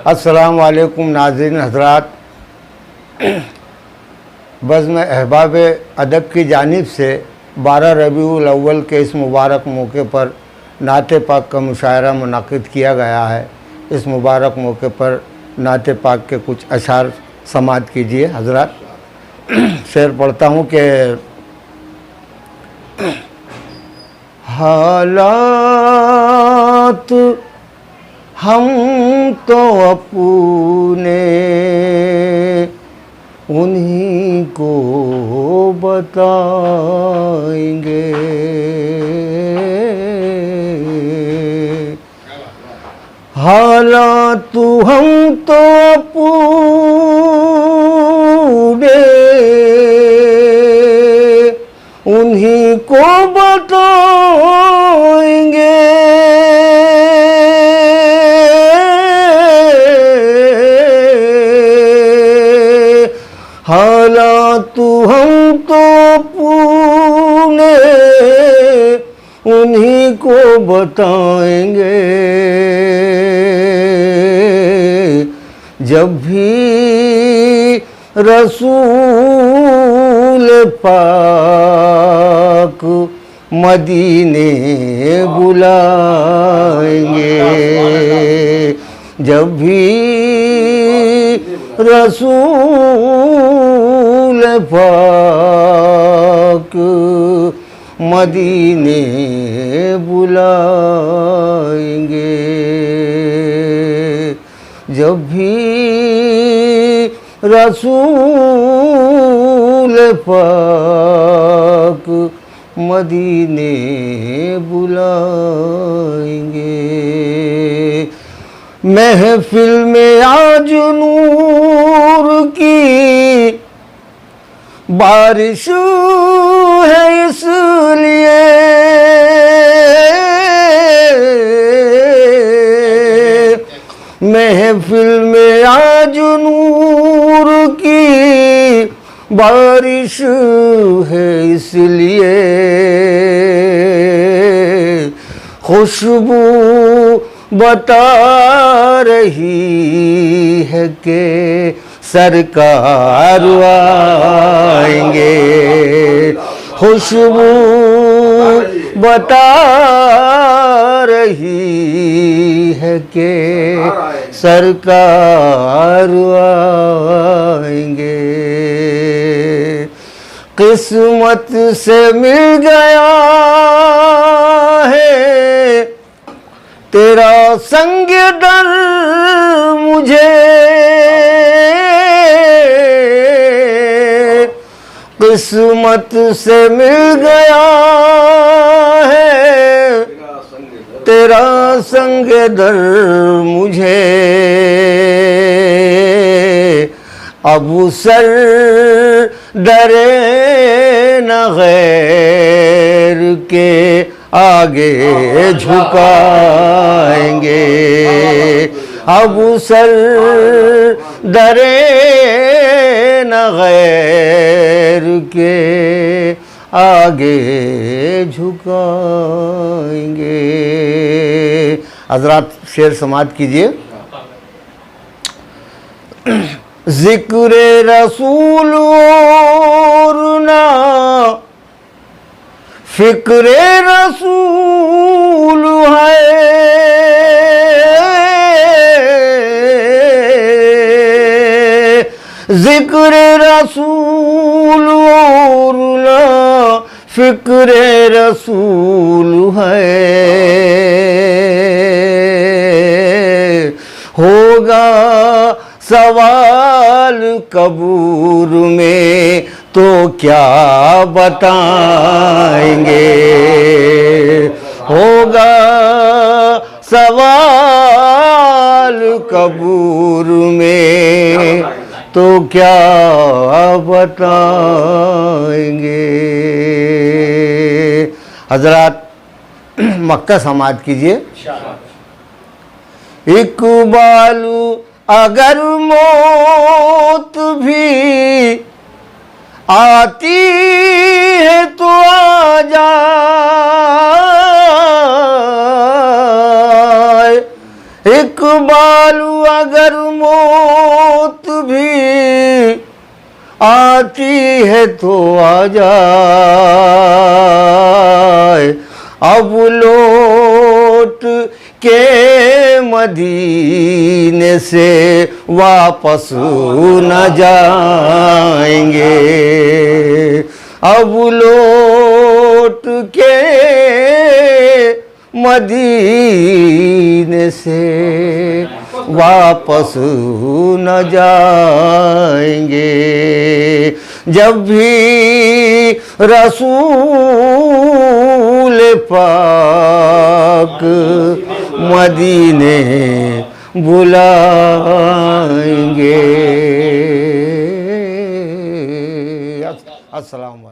अस्सलाम वालेकुम नाज़रीन हज़रात। बज़्म अहबाब अदब की जानिब से 12 रबीउल अव्वल के इस मुबारक मौके पर नात पाक का मुशायरा मुनाक़िद किया गया है। इस मुबारक मौके पर नात पाक के कुछ अशार समाअत कीजिए हज़रात। शेर पढ़ता हूँ कि हालात हम तो अपने उन्हीं को बताएंगे, हालात हम तो अपने उन्हीं को बताएंगे, हालात हम तो अपने उन्हीं को बताएंगे। जब भी रसूल पाक मदीने बुलाएंगे, जब भी रसूल पाक मदीने बुलाएंगे, जब भी रसूल पाक मदीने बुलाएंगे। महफिल में आज नूर की बारिश है इसलिए, महफिल में आज नूर की बारिश है इसलिए, खुशबू बता रही है कि सरकार आएंगे, खुशबू बता रही है कि सरकार आएंगे। किस्मत से मिल गया है तेरा संग दर मुझे, किस्मत से मिल गया है तेरा संग दर मुझे, अब सर डरे न गैर के आगे झुकाएंगे, अब सर डरे न गैर के आगे झुकाएंगे। हज़रात शेर समाअत कीजिए। ज़िक्र रसूल और ना फ़िक्र रसूल है, ज़िक्र रसूल और ना फ़िक्र रसूल है, होगा सवाल कबूर में तो क्या बताएंगे, होगा सवाल कबूर में तो क्या बताएंगे। हज़रात मक्का समाअत कीजिए। इकबाल अगर मौत भी आती है तो आ संभालू अगर मौत भी आती है तो आ जाए, अब लौट के मदीने से वापस न जाएंगे, अब लौट के मदीने से वापस न जाएंगे। जब भी रसूल पाक मदीने बुलाएंगे। अस्सलाम वालेकुम।